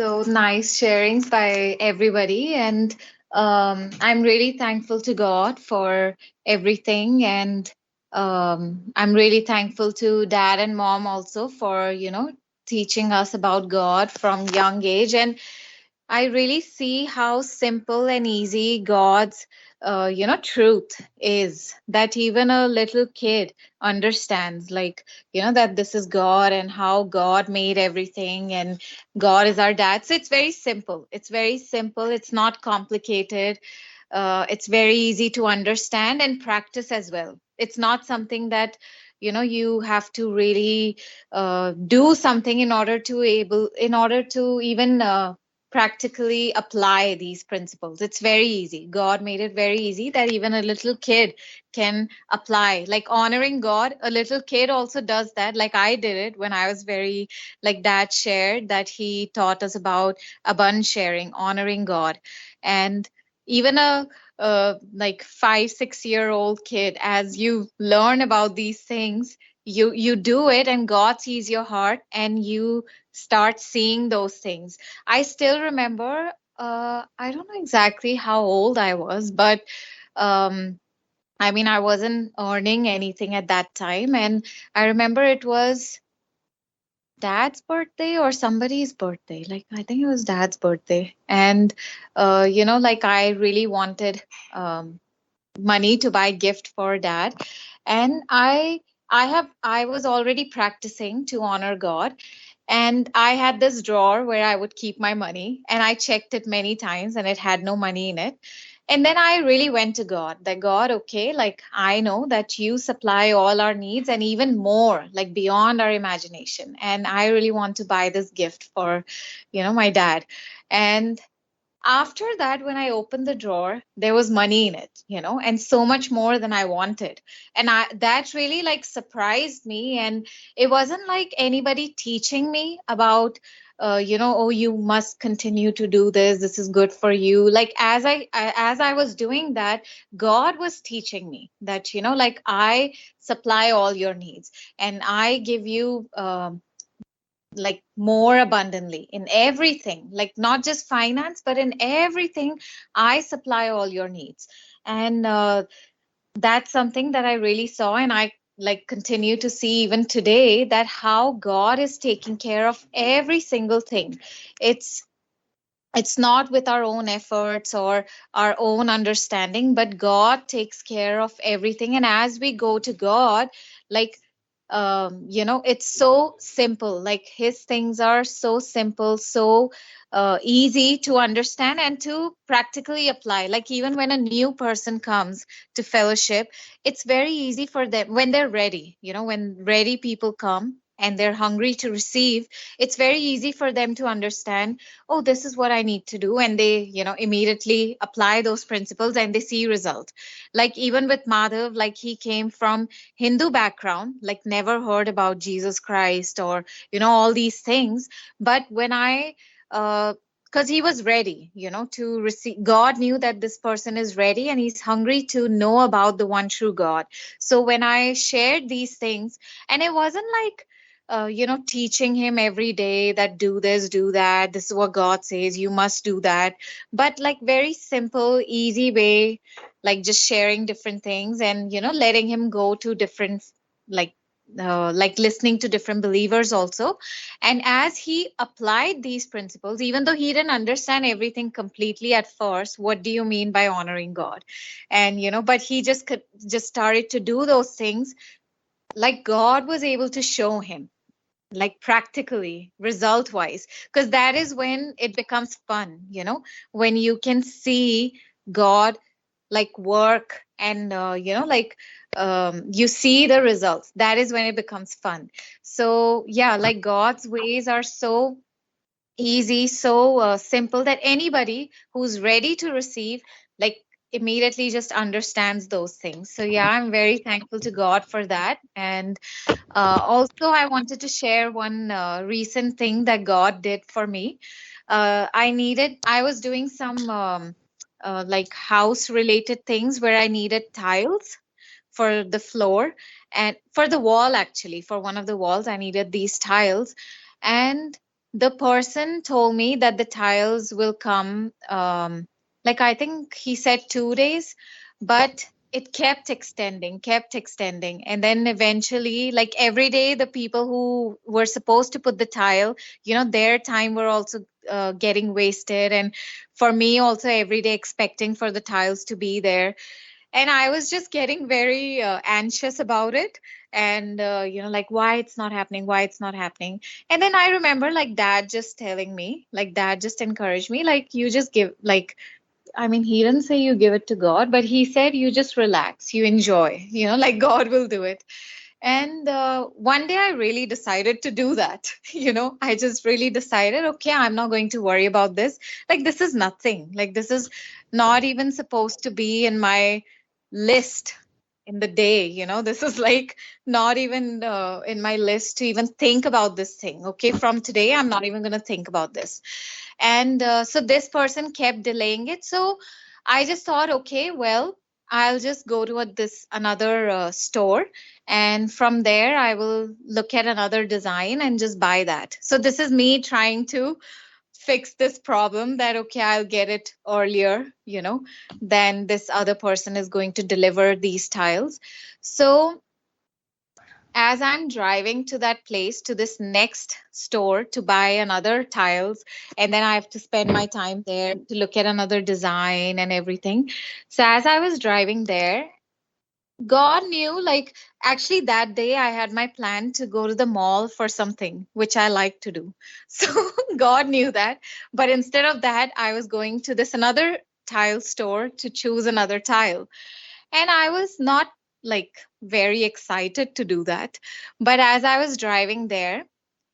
So nice sharings by everybody. And I'm really thankful to God for everything. And I'm really thankful to dad and mom also for, teaching us about God from young age. And I really see how simple and easy God's, truth is, that even a little kid understands, like, that this is God and how God made everything and God is our dad. So it's very simple. It's very simple. It's not complicated. It's very easy to understand and practice as well. It's not something that, you have to really do something in order to even practically apply these principles. It's very easy. God made it very easy that even a little kid can apply. Like honoring God, a little kid also does that. Like I did it when I was very, like dad shared that he taught us about abundant sharing, honoring God. And even a like 5, 6 year old kid, as you learn about these things, you do it and God sees your heart and you start seeing those things. I still remember, I don't know exactly how old I was, but um, I mean, I wasn't earning anything at that time. And I remember it was dad's birthday or somebody's birthday. Like, I think it was dad's birthday. And, like I really wanted money to buy gift for dad. And I was already practicing to honor God, and I had this drawer where I would keep my money, and I checked it many times and it had no money in it. And then I really went to God, that God, okay, like I know that you supply all our needs and even more, like beyond our imagination. And I really want to buy this gift for, my dad. And after that, when I opened the drawer, there was money in it, and so much more than I wanted. And that really like surprised me. And it wasn't like anybody teaching me about, oh, you must continue to do this. This is good for you. Like as I was doing that, God was teaching me that, like I supply all your needs and I give you, like more abundantly in everything, like not just finance but in everything. I supply all your needs. And that's something that I really saw, and I like continue to see even today, that how God is taking care of every single thing. It's it's not with our own efforts or our own understanding, but God takes care of everything. And as we go to God, like, it's so simple. Like his things are so simple, so easy to understand and to practically apply. Like even when a new person comes to fellowship, it's very easy for them when they're ready. When ready people come and they're hungry to receive, it's very easy for them to understand, oh, this is what I need to do. And they, immediately apply those principles and they see result. Like even with Madhav, like he came from Hindu background, like never heard about Jesus Christ or, all these things. But when I, because he was ready, to receive, God knew that this person is ready and he's hungry to know about the one true God. So when I shared these things, and it wasn't like, teaching him every day that do this, do that. This is what God says. You must do that. But like very simple, easy way, like just sharing different things and, letting him go to different, like, like listening to different believers also. And as he applied these principles, even though he didn't understand everything completely at first, what do you mean by honoring God? And, but he just started to do those things, like God was able to show him, like practically result wise, because that is when it becomes fun, when you can see God like work and like you see the results. That is when it becomes fun. So yeah, like God's ways are so easy, so simple, that anybody who's ready to receive, like immediately just understands those things. So yeah, I'm very thankful to God for that. And also, I wanted to share one recent thing that God did for me. I was doing some like house related things where I needed tiles for the floor and for the wall, actually, for one of the walls, I needed these tiles. And the person told me that the tiles will come, like I think he said 2 days, but it kept extending. And then eventually, like every day, the people who were supposed to put the tile, their time were also getting wasted. And for me, also every day expecting for the tiles to be there, and I was just getting very anxious about it. And like, why it's not happening, why it's not happening. And then I remember, like, dad just telling me, like, dad just encouraged me, like, you just give, like, I mean, he didn't say you give it to God, but he said you just relax, you enjoy, like, God will do it. And one day I really decided to do that. I just really decided, okay, I'm not going to worry about this. Like, this is nothing. Like, this is not even supposed to be in my list in the day. This is like not even in my list to even think about this thing. Okay, from today, I'm not even going to think about this. And so this person kept delaying it. So I just thought, okay, well, I'll just go to this another store, and from there I will look at another design and just buy that. So this is me trying to fix this problem, that okay, I'll get it earlier, than this other person is going to deliver these tiles. So as I'm driving to that place, to this next store to buy another tiles, and then I have to spend my time there to look at another design and everything. So as I was driving there, God knew, like, actually that day I had my plan to go to the mall for something which I like to do. So God knew that. But instead of that, I was going to this another tile store to choose another tile. And I was not, like, very excited to do that. But as I was driving there,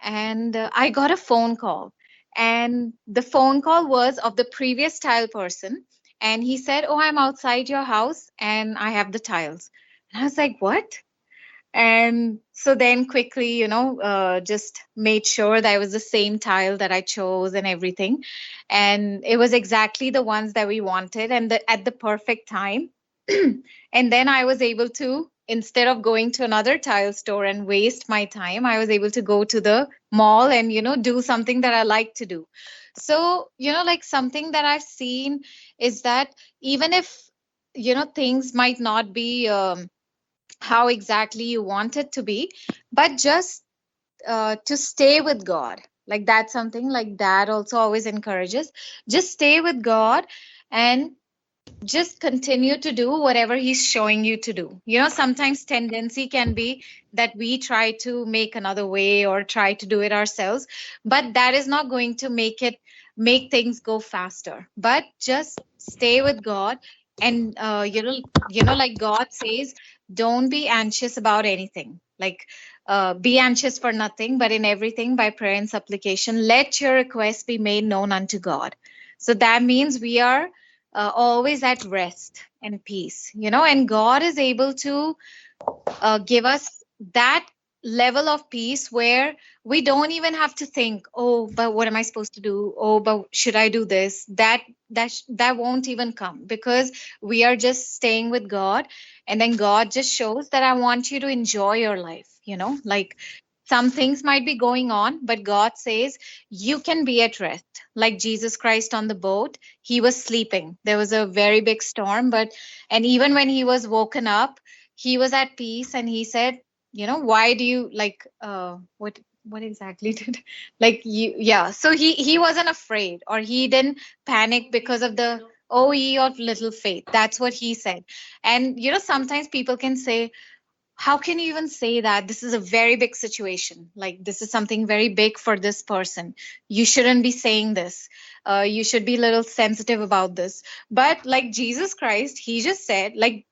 and I got a phone call, and the phone call was of the previous tile person. And he said, "Oh, I'm outside your house and I have the tiles." And I was like, "What?" And so then quickly, just made sure that it was the same tile that I chose and everything. And it was exactly the ones that we wanted, and at the perfect time. And then I was able to, instead of going to another tile store and waste my time, I was able to go to the mall and, do something that I like to do. So, like, something that I've seen is that even if, things might not be how exactly you want it to be, but just to stay with God. Like, that's something like dad also always encourages. Just stay with God and just continue to do whatever he's showing you to do. Sometimes tendency can be that we try to make another way or try to do it ourselves, but that is not going to make things go faster. But just stay with God. And like God says, don't be anxious about anything. Like, be anxious for nothing, but in everything by prayer and supplication let your requests be made known unto God. So that means we are always at rest and peace, and God is able to give us that level of peace where we don't even have to think, oh, but what am I supposed to do? Oh, but should I do this? That won't even come, because we are just staying with God. And then God just shows that I want you to enjoy your life, like, some things might be going on, but God says you can be at rest. Like Jesus Christ on the boat, he was sleeping. There was a very big storm, and even when he was woken up, he was at peace. And he said, why do you, like, what exactly did, like, you, yeah, so he wasn't afraid, or he didn't panic because of the, oh, ye of little faith. That's what he said. And sometimes people can say, how can you even say that? This is a very big situation. Like, this is something very big for this person. You shouldn't be saying this. You should be a little sensitive about this. But like Jesus Christ, he just said, like,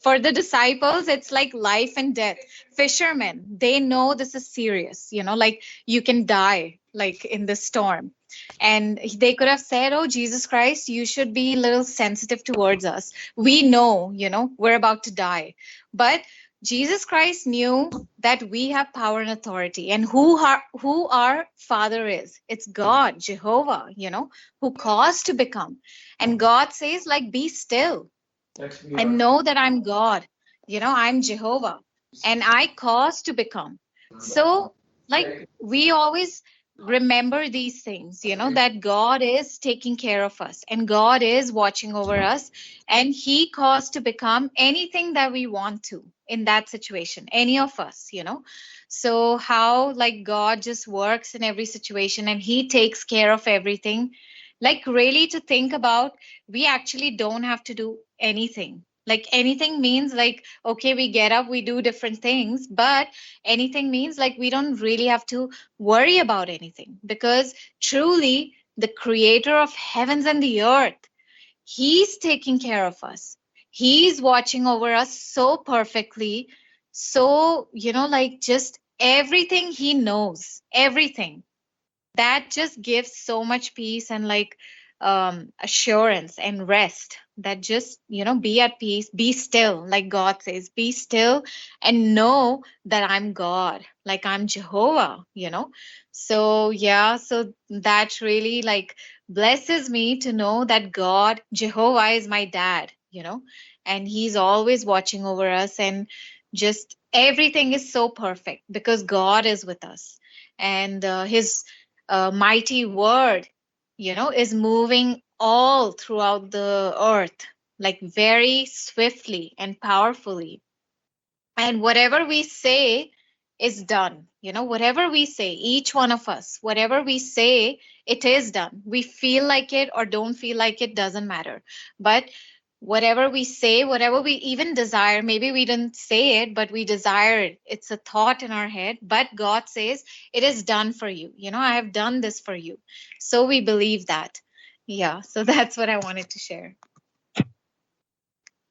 for the disciples, it's like life and death. Fishermen, they know this is serious, like, you can die, like, in the storm. And they could have said, oh, Jesus Christ, you should be a little sensitive towards us. We know, we're about to die. But Jesus Christ knew that we have power and authority, and who our Father is. It's God, Jehovah, who caused to become. And God says, like, be still and know that I'm God. I'm Jehovah, and I cause to become. So, like, we always remember these things, that God is taking care of us and God is watching over us, and He caused to become anything that we want to in that situation, any of us, So, how like God just works in every situation and He takes care of everything. Like, really, to think about, we actually don't have to do anything. Like, anything means like, okay, we get up, we do different things, but anything means like we don't really have to worry about anything, because truly the creator of heavens and the earth, he's taking care of us. He's watching over us so perfectly. So, like, just everything he knows, everything that just gives so much peace and like assurance and rest, that just be at peace, be still, like God says, be still and know that I'm God, like I'm Jehovah, so yeah, so that really like blesses me to know that God Jehovah is my dad, and he's always watching over us, and just everything is so perfect because God is with us, and his mighty word, is moving all throughout the earth, like very swiftly and powerfully. And whatever we say is done. Whatever we say, each one of us, whatever we say, it is done. We feel like it or don't feel like it, doesn't matter. But whatever we say, whatever we even desire, maybe we didn't say it, but we desire it. It's a thought in our head, but God says, it is done for you. I have done this for you. So we believe that. Yeah. So that's what I wanted to share.